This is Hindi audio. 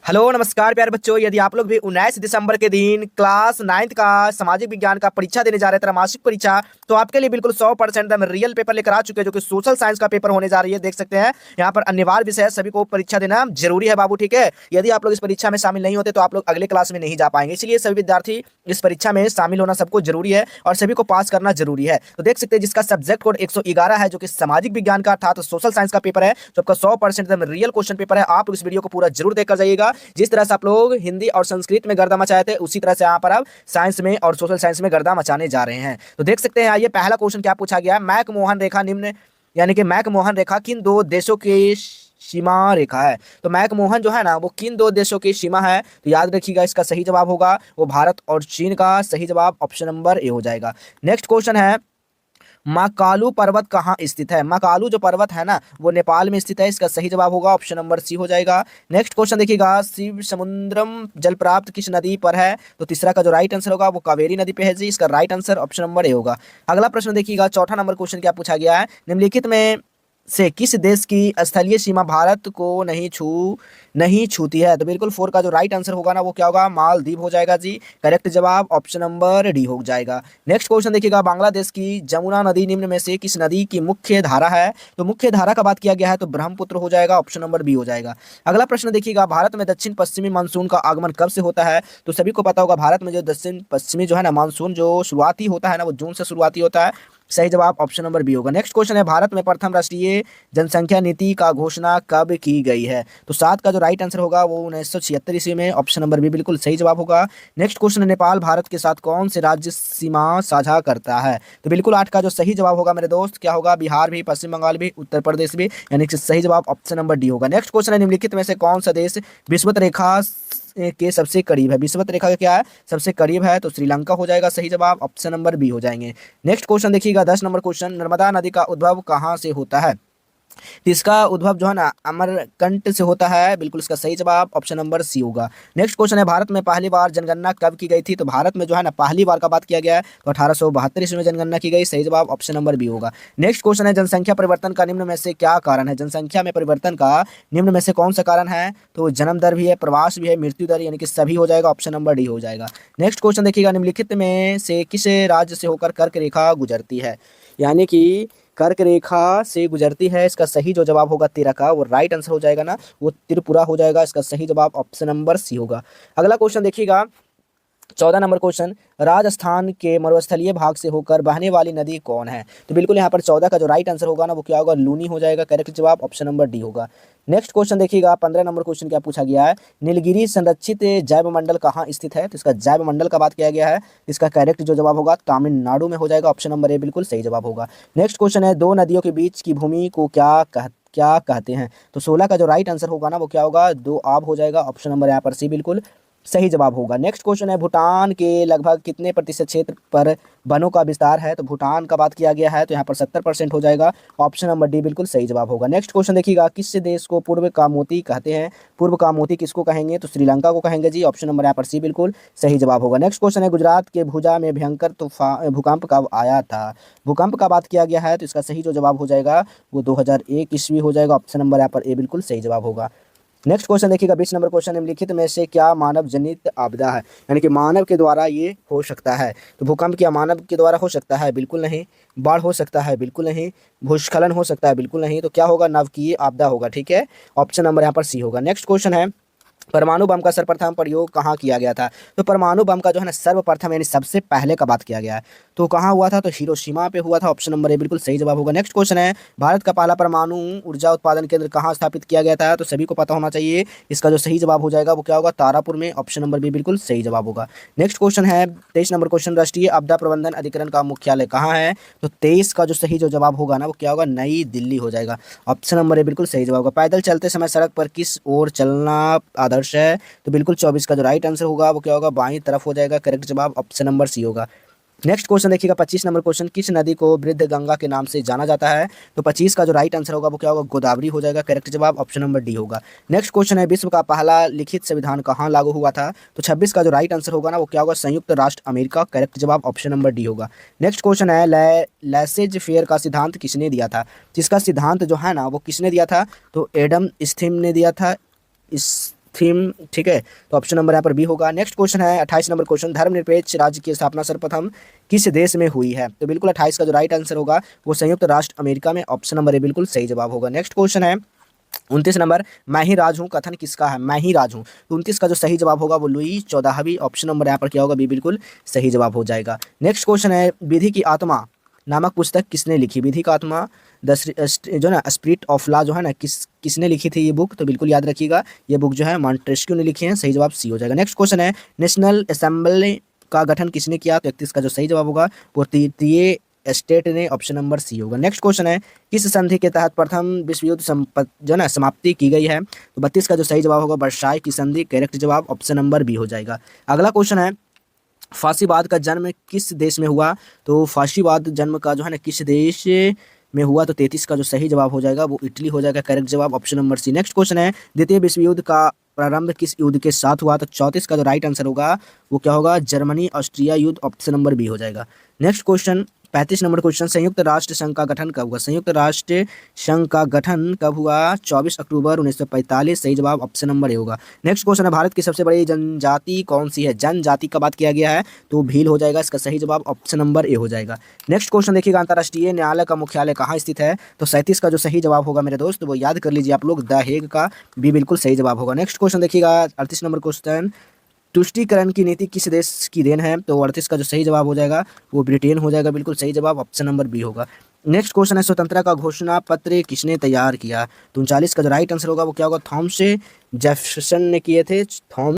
हेलो नमस्कार प्यारे बच्चों। यदि आप लोग भी 19 दिसंबर के दिन क्लास 9th का सामाजिक विज्ञान का परीक्षा देने जा रहे थे, त्रैमासिक परीक्षा, तो आपके लिए बिल्कुल 100% एकदम रियल पेपर लेकर आ चुके हैं, जो कि सोशल साइंस का पेपर होने जा रही है। देख सकते हैं यहाँ पर अनिवार्य विषय है, सभी को परीक्षा देना जरूरी है बाबू, ठीक है। यदि आप लोग इस परीक्षा में शामिल नहीं होते तो आप लोग अगले क्लास में नहीं जा पाएंगे, इसलिए सभी विद्यार्थी इस परीक्षा में शामिल होना सबको जरूरी है और सभी को पास करना जरूरी है। तो देख सकते हैं जिसका सब्जेक्ट कोड 111 है, जो कि सामाजिक विज्ञान का अर्थात सोशल साइंस का पेपर है, जो आपका 100% एकदम रियल क्वेश्चन पेपर है। आप लोग इस वीडियो को पूरा जरूर देखकर जाइएगा। जिस तरह से आप लोग हिंदी और संस्कृत में गर्दा मचाए थे, उसी तरह से यहाँ पर अब साइंस में और सोशल साइंस में गर्दा मचाने जा रहे हैं। तो देख सकते हैं ये पहला क्वेश्चन क्या पूछा गया है। मैक मोहन रेखा निम्न, यानी कि मैक मोहन रेखा किन दो देशों की सीमा रेखा है। तो मैक मोहन जो है ना, वो किन दो देशों की सीमा है, तो याद रखिएगा इसका सही जवाब होगा वो भारत और चीन का। सही जवाब ऑप्शन नंबर ए हो जाएगा। नेक्स्ट क्वेश्चन है महाकालू पर्वत कहाँ स्थित है। महाकालू जो पर्वत है ना, वो नेपाल में स्थित है। इसका सही जवाब होगा ऑप्शन नंबर सी हो जाएगा। नेक्स्ट क्वेश्चन देखिएगा, शिव समुद्रम जल प्राप्त किस नदी पर है। तो तीसरा का जो राइट आंसर होगा वो कावेरी नदी पे है जी। इसका right answer option number A होगा। अगला प्रश्न देखिएगा, चौथा नंबर क्वेश्चन क्या पूछा गया है। निम्नलिखित में से किस देश की स्थलीय सीमा भारत को नहीं छूती है। तो बिल्कुल 4 का जो राइट आंसर होगा ना, वो क्या होगा, मालदीव हो जाएगा जी। करेक्ट जवाब ऑप्शन नंबर डी हो जाएगा। नेक्स्ट क्वेश्चन देखिएगा, बांग्लादेश की जमुना नदी निम्न में से किस नदी की मुख्य धारा है। तो मुख्य धारा का बात किया गया है तो ब्रह्मपुत्र हो जाएगा, ऑप्शन नंबर बी हो जाएगा। अगला प्रश्न देखिएगा, भारत में दक्षिण पश्चिमी मानसून का आगमन कब से होता है। तो सभी को पता होगा भारत में जो दक्षिण पश्चिमी जो है ना मानसून जो शुरुआती होता है ना, वो जून से शुरुआती होता है। सही जवाब ऑप्शन नंबर बी होगा। नेक्स्ट क्वेश्चन है, भारत में प्रथम राष्ट्रीय जनसंख्या नीति का घोषणा कब की गई है। तो 7 का जो राइट आंसर होगा वो 1976 ईस्वी में, ऑप्शन नंबर बी बिल्कुल सही जवाब होगा। नेक्स्ट क्वेश्चन है, नेपाल भारत के साथ कौन से राज्य सीमा साझा करता है। तो बिल्कुल 8 का जो सही जवाब होगा मेरे दोस्त क्या होगा, बिहार भी, पश्चिम बंगाल भी, उत्तर प्रदेश भी, यानी कि सही जवाब ऑप्शन नंबर डी होगा। नेक्स्ट क्वेश्चन है, निम्नलिखित में से कौन सा देश विषुवत रेखा के सबसे करीब है। विषुवत रेखा का क्या है, सबसे करीब है, तो श्रीलंका हो जाएगा। सही जवाब ऑप्शन नंबर बी हो जाएंगे। नेक्स्ट क्वेश्चन देखिएगा, 10 नंबर क्वेश्चन, नर्मदा नदी का उद्भव कहाँ से होता है। तो इसका उद्भव जो है ना अमरकंट से होता है, बिल्कुल इसका सही जवाब ऑप्शन नंबर सी होगा। नेक्स्ट क्वेश्चन है, भारत में पहली बार जनगणना कब की गई थी। तो भारत में जो है ना पहली बार का बात किया गया है तो 1872 ईस्वी में जनगणना की गई। सही जवाब ऑप्शन नंबर बी होगा। नेक्स्ट क्वेश्चन है, जनसंख्या परिवर्तन का निम्न में से क्या कारण है। जनसंख्या में परिवर्तन का निम्न में से कौन सा कारण है। तो जन्म दर भी है, प्रवास भी है, मृत्यु दर, यानी कि सभी हो जाएगा, ऑप्शन नंबर डी हो जाएगा। नेक्स्ट क्वेश्चन देखिएगा, निम्नलिखित में से किस राज्य से होकर कर्क रेखा गुजरती है, यानी कि कर्क रेखा से गुजरती है। इसका सही जो जवाब होगा 13 का, वो राइट आंसर हो जाएगा ना, वो त्रिपुरा हो जाएगा। इसका सही जवाब ऑप्शन नंबर सी होगा। अगला क्वेश्चन देखिएगा, 14 नंबर क्वेश्चन, राजस्थान के मरुस्थलीय भाग से होकर बहने वाली नदी कौन है। तो बिल्कुल यहाँ पर 14 का जो राइट आंसर होगा ना, वो क्या होगा, लूनी हो जाएगा। करेक्ट जवाब ऑप्शन नंबर डी होगा। नेक्स्ट क्वेश्चन देखिएगा, 15 नंबर क्वेश्चन क्या पूछा गया है, नीलगिरी संरक्षित जैव मंडल कहाँ स्थित है। तो इसका जैव मंडल का बात किया गया है, इसका करेक्ट जो जवाब होगा तमिलनाडु में हो जाएगा। ऑप्शन नंबर ए बिल्कुल सही जवाब होगा। नेक्स्ट क्वेश्चन है, दो नदियों के बीच की भूमि को क्या कहते हैं। तो 16 का जो राइट आंसर होगा ना, वो क्या होगा, दो आब हो जाएगा। ऑप्शन नंबर यहाँ पर सी बिल्कुल सही जवाब होगा। नेक्स्ट क्वेश्चन है, भूटान के लगभग कितने प्रतिशत क्षेत्र पर वनों का विस्तार है। तो भूटान का बात किया गया है तो यहाँ पर 70% हो जाएगा। ऑप्शन नंबर डी बिल्कुल सही जवाब होगा। नेक्स्ट क्वेश्चन देखिएगा, किस देश को पूर्व का मोती कहते हैं। पूर्व का मोती किसको कहेंगे। तो श्रीलंका को कहेंगे जी। ऑप्शन नंबर यहाँ पर सी बिल्कुल सही जवाब होगा। नेक्स्ट क्वेश्चन है, गुजरात के भुजा में भयंकर तूफान भूकंप कब आया था। भूकंप का बात किया गया है तो इसका सही जो जवाब हो जाएगा वो 2001 ईस्वी हो जाएगा। ऑप्शन नंबर यहाँ पर ए बिल्कुल सही जवाब होगा। नेक्स्ट क्वेश्चन देखिएगा, 20 नंबर क्वेश्चन, निम्नलिखित में से क्या मानव जनित आपदा है, यानी कि मानव के द्वारा ये हो सकता है। तो भूकंप क्या मानव के द्वारा हो सकता है, बिल्कुल नहीं। बाढ़ हो सकता है, बिल्कुल नहीं। भूस्खलन हो सकता है, बिल्कुल नहीं। तो क्या होगा, नाभिकीय आपदा होगा, ठीक है। ऑप्शन नंबर यहाँ पर सी होगा। नेक्स्ट क्वेश्चन है, परमाणु बम का सर्वप्रथम प्रयोग कहाँ किया गया था। तो परमाणु बम का जो है ना सर्वप्रथम यानी सबसे पहले का बात किया गया है तो कहाँ हुआ था, तो हिरोशिमा पे हुआ था। ऑप्शन नंबर ए बिल्कुल सही जवाब होगा। नेक्स्ट क्वेश्चन है, भारत का पहला परमाणु ऊर्जा उत्पादन केंद्र कहाँ स्थापित किया गया था। तो सभी को पता होना चाहिए, इसका जो सही जवाब हो जाएगा वो क्या होगा, तारापुर में। ऑप्शन नंबर बी बिल्कुल सही जवाब होगा। नेक्स्ट क्वेश्चन है, 23 नंबर क्वेश्चन, राष्ट्रीय आपदा प्रबंधन अधिकरण का मुख्यालय कहाँ है। तो 23 का जो सही जो जवाब होगा ना, वो क्या होगा, नई दिल्ली हो जाएगा। ऑप्शन नंबर ए बिल्कुल सही जवाब होगा। पैदल चलते समय सड़क पर किस ओर चलना आदर्श है। तो बिल्कुल 24 का जो राइट आंसर होगा वो क्या होगा, बाईं तरफ हो जाएगा। करेक्ट जवाब ऑप्शन नंबर सी होगा। नेक्स्ट क्वेश्चन देखिएगा, 25 नंबर क्वेश्चन, किस नदी को वृद्ध गंगा के नाम से जाना जाता है। तो 25 का जो राइट आंसर होगा वो क्या होगा, गोदावरी हो जाएगा। करेक्ट जवाब ऑप्शन नंबर डी होगा। नेक्स्ट क्वेश्चन है, विश्व का पहला लिखित संविधान कहाँ लागू हुआ था। तो 26 का जो राइट आंसर होगा ना, वो क्या होगा, संयुक्त राष्ट्र अमेरिका। करेक्ट जवाब ऑप्शन नंबर डी होगा। नेक्स्ट क्वेश्चन है, लैसेज फेयर का सिद्धांत किसने दिया था। जिसका सिद्धांत जो है ना वो किसने दिया था, तो एडम स्मिथ ने दिया था। इस थीम, ठीक है। तो ऑप्शन नंबर यहाँ पर बी होगा। नेक्स्ट क्वेश्चन है 28 नंबर क्वेश्चन, धर्मनिरपेक्ष राज्य की स्थापना सर्वप्रथम किस देश में हुई है? तो बिल्कुल 28 का जो राइट आंसर होगा वो संयुक्त राष्ट्र अमेरिका में, ऑप्शन नंबर ए बिल्कुल सही जवाब होगा। नेक्स्ट क्वेश्चन है 29 नंबर, मैं ही राज हूँ कथन किसका है? मैं ही राज हूँ। तो 29 का जो सही जवाब होगा वो लुई 14वीं, ऑप्शन नंबर यहाँ पर क्या होगा? बी बिल्कुल सही जवाब हो जाएगा। नेक्स्ट क्वेश्चन है विधि की आत्मा नामक पुस्तक किसने लिखी? विधि का आत्मा जो ना स्पिरिट ऑफ लॉ जो है ना किसने लिखी थी ये बुक? तो बिल्कुल याद रखिएगा ये बुक जो है मॉन्टेस्क्यू ने लिखी है, सही जवाब सी हो जाएगा। नेक्स्ट क्वेश्चन है नेशनल असेंबली का गठन किसने किया? तो 31 का जो सही जवाब होगा वो तृतीय स्टेट ने, ऑप्शन नंबर सी होगा। नेक्स्ट क्वेश्चन है किस संधि के तहत प्रथम विश्व युद्ध जो ना समाप्ति की गई है? तो 32 का जो सही जवाब होगा वर्साई की संधि, करेक्ट जवाब ऑप्शन नंबर बी हो जाएगा। अगला क्वेश्चन है फांसीवाद का जन्म किस देश में हुआ? तो फांसीवाद जन्म का जो है ना किस देश में हुआ? तो 33 का जो सही जवाब हो जाएगा वो इटली हो जाएगा, करेक्ट जवाब option number C. Next question है द्वितीय विश्व युद्ध का प्रारंभ किस युद्ध के साथ हुआ? तो 34 का जो राइट आंसर होगा वो क्या होगा? जर्मनी ऑस्ट्रिया युद्ध, ऑप्शन नंबर बी हो जाएगा। नेक्स्ट क्वेश्चन 35 नंबर क्वेश्चन, संयुक्त राष्ट्र संघ का गठन कब हुआ? संयुक्त राष्ट्र संघ का गठन कब हुआ? 24 अक्टूबर 1945, सही जवाब ऑप्शन नंबर ए होगा। नेक्स्ट क्वेश्चन है भारत की सबसे बड़ी जनजाति कौन सी है? जनजाति का बात किया गया है तो भील हो जाएगा, इसका सही जवाब ऑप्शन नंबर ए हो जाएगा। नेक्स्ट क्वेश्चन देखिएगा अंतर्राष्ट्रीय न्यायालय का मुख्यालय कहाँ स्थित है? तो 37 का जो सही जवाब होगा मेरे दोस्त वो याद कर लीजिए आप लोग, द हेग का बी बिल्कुल सही जवाब होगा। नेक्स्ट क्वेश्चन देखिएगा 38 नंबर क्वेश्चन, तुष्टीकरण की नीति किस देश की देन है? तो 38 का जो सही जवाब हो जाएगा वो ब्रिटेन हो जाएगा, बिल्कुल सही जवाब ऑप्शन नंबर बी होगा। नेक्स्ट क्वेश्चन है स्वतंत्रता का घोषणा पत्र किसने तैयार किया? तो 39 का जो राइट आंसर होगा वो क्या होगा? थॉमस जेफरसन ने किए थे। थॉमस